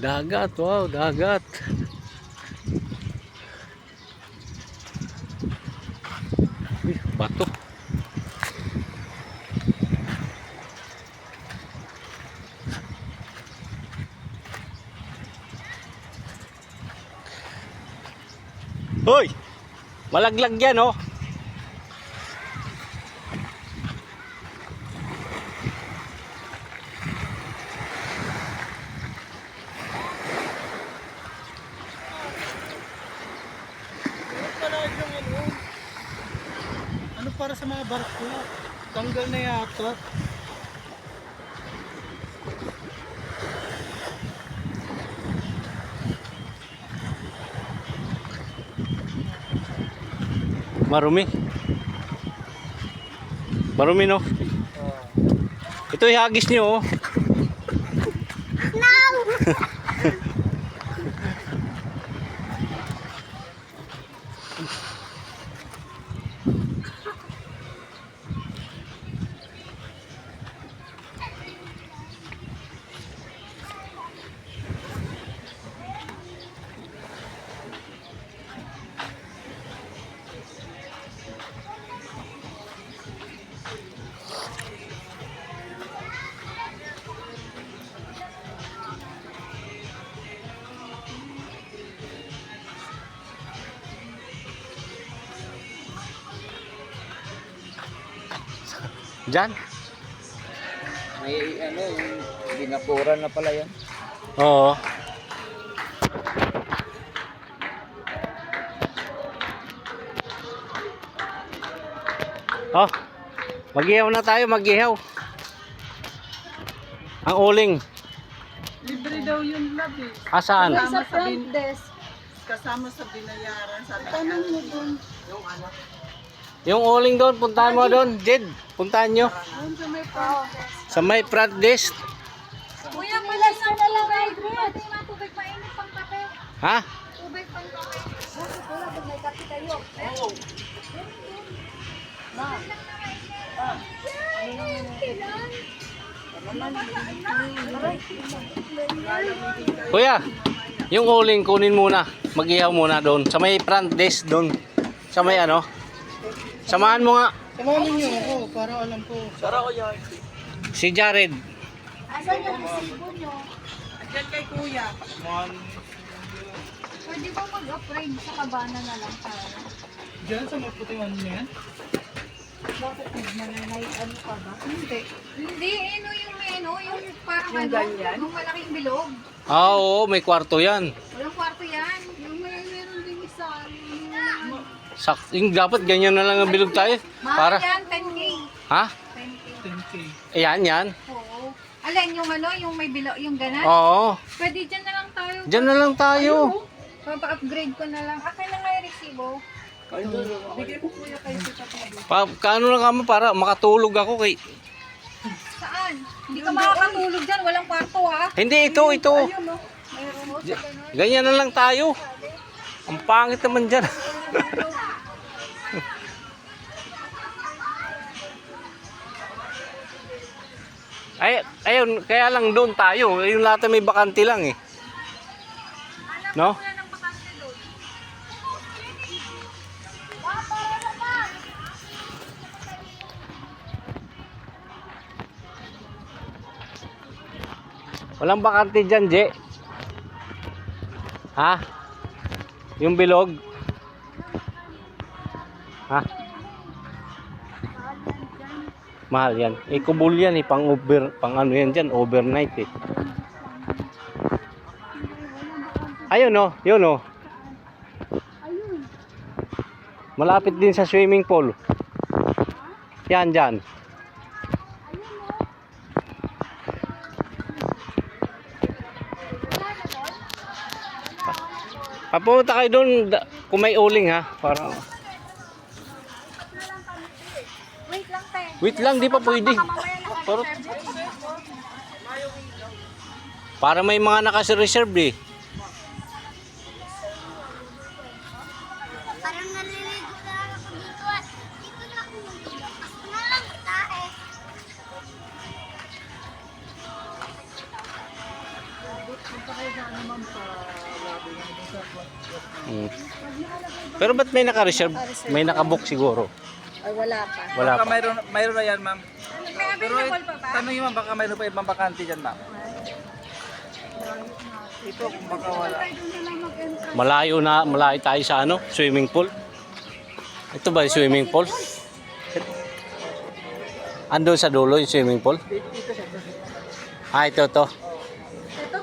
Dagat, wow, dagat. Uy, bato. Hoy! Malaglag yan, oh. Ano para sa mga barko? Tanggal na yata. Marumi. Marumi, no? Ito ihagis nyo, oh. No! Diyan? May ano, yung binakuran na pala yan. Oo. Oh, mag-ihaw na tayo, mag-ihaw. Ang uling. Libre daw yung lab eh. Asaan? Sa front desk. Kasama sa binayaran sa Tanong mo dun. yung ano. Yung uling doon, puntahan mo doon, Jed. Puntahan nyo. Doon sa may front desk. Sa may front desk. Kuya, malas ka na lang ay pati mga tubig mainit pang kape. Ha? Tubig pang kape. Bakit wala pag may kape kayo? Oo. Kuya, yung uling kunin muna. Mag-ihaw muna doon. Sa may front desk doon. Sa may ano. Samahan mo nga. Tamamin niyo ako para alam ko. Sara ko yan. Si Jared. Asan yung resibo nyo? Diyan kay kuya. Pwede ba mag-upgrade sa kabana na lang tayo? Diyan sa may puting ano na yan. Bakit nagmananay ano ka ba? Hindi. Hindi, ano yung may ano, yung parang Yung ano, ganyan? yung malaking bilog. Ah, oo, may kwarto yan. Walang kwarto yan. Yung meron din isa. Yung dapat ganyan na lang ang bilog tayo. Mahal Para. yan, 10K. Ha? 10K. 10K. Ayan, yan. Oo. Alin, yung ano, yung may bilog, yung ganan? Oo. Pwede dyan na lang tayo. Diyan na lang tayo. Papa-upgrade ko na lang. Akin na nga yung resibo. Bigay mo kuya kayo sa tatlo. Kaano lang kamo para makatulog ako kay. Saan? Hindi ka makakatulog dyan. Walang kwarto ha. Hindi, ito. Ayun no. Mayroon mo sa ganun. Ganyan na lang tayo. Ang pangit naman dyan. Ay, ayun, kaya lang doon tayo. Yung lahat may bakante lang eh. No? Wala nang bakante doon. Walang bakante dyan, Je. Ha? Yung bilog? Ha? Mahal yan. Eh, kubul yan eh. Pang ano yan dyan. Overnight eh. Ayun oh. Yun oh. Malapit din sa swimming pool. Yan dyan. Papunta kayo doon kung may uling ha. Para... Wait lang, te. Wait lang, di pa pwede. Baka mamaya Pero, naka-reserve. para may mga nakareserve eh. Parang naliligo na lang ako dito at dito na ako mag-ilok. Ako na lang tae. Punta kayo Mm. Pero ba't may naka-reserve? May naka-book siguro. Ay, wala pa. Wala Baka pa. mayroon na yan, ma'am. May available pa ba? Tanongin mo, baka mayroon pa ibang bakante dyan, ma'am. Ito, kung baka wala. Malayo tayo sa ano, swimming pool. Ito ba yung swimming pool? Andun sa dulo yung swimming pool? Ah, ito. Ito,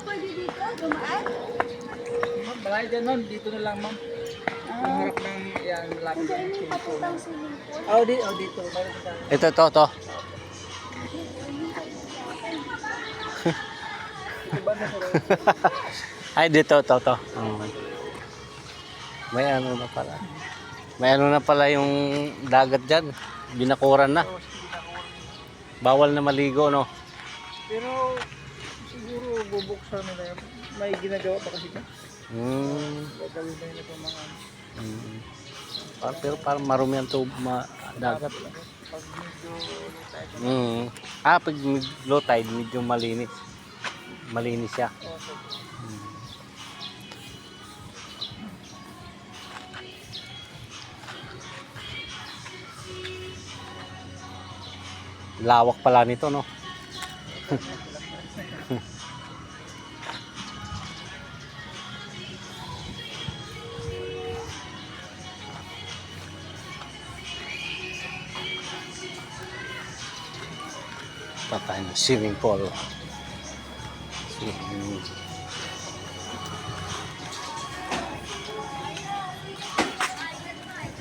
pwede dito, dumaan. Ma'am, malayo dyan, ma'am. Dito na lang, ma'am. Ang harap ng yan, lapit ng swimming pool. Dito. Mayroon ka. Ito. Ay, dito, to. May ano na pala. May ano na pala yung dagat dyan. Binakuran na. Bawal na maligo, no? Pero siguro bubuksan nila yan. May ginagawa pa kasi ka? Gagawin na yun itong mga Pero parang marumi ang dagat. pag medyo tayo. Pag low tide, medyo malinis. Malinis siya. Lawak pala nito, no? Patay na swimming pool.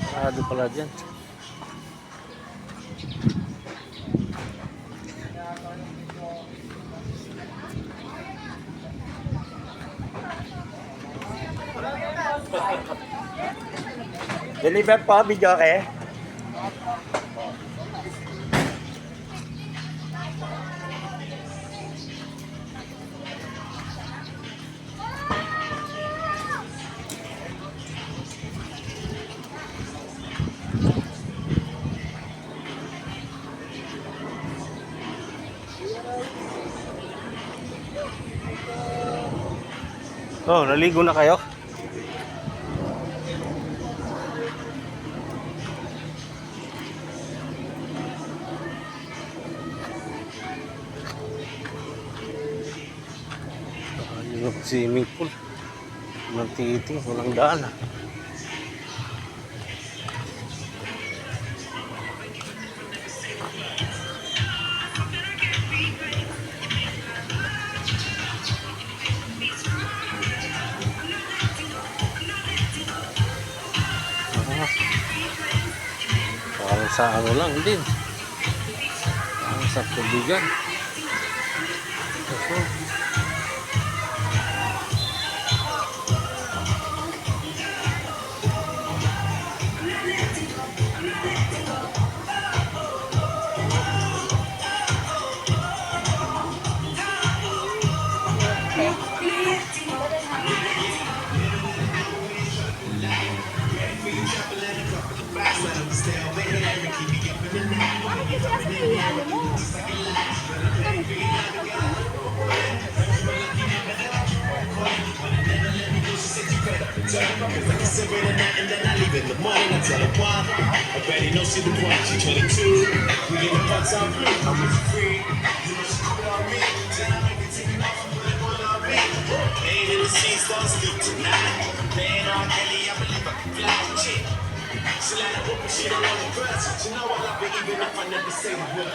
Sarado pala dyan. Deliver po, video okay? Oh, naligo na kayo? Yung swimming pool. Walang titing, walang daan. Parang sa ano lang din. Parang sa tubigan. Ito. Already know she the one, she 22. We in the parts on blue, I'm free. You know she put on me, then I make it take it off and put it on me. Ain't in the seats, don't sleep tonight. Man, on Ellie, I believe I can fly with chick. She like to open, she don't want to dress. She know I love it even if I never say the word.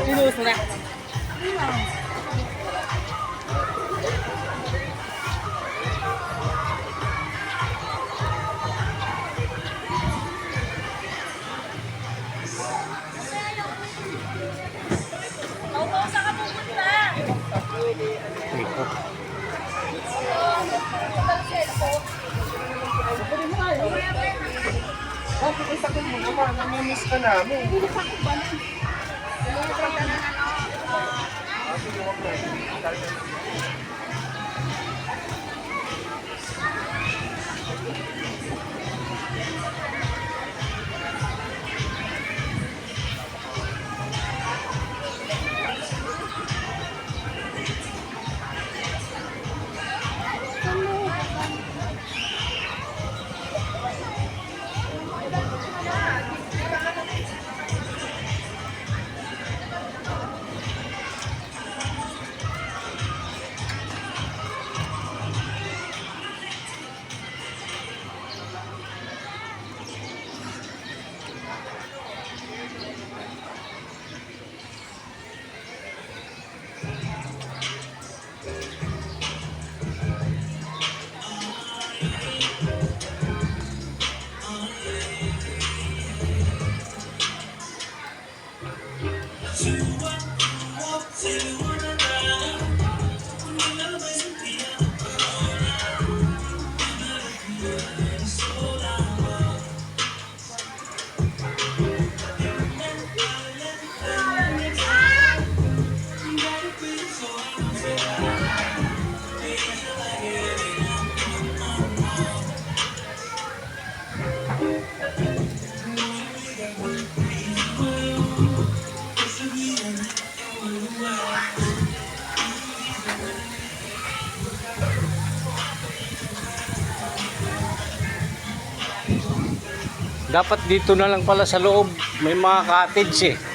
Inuus na. Ito. Oh, pupunta ko mo naman. Namimiss ka namin. Dapat dito na lang pala sa loob. May mga cottage eh.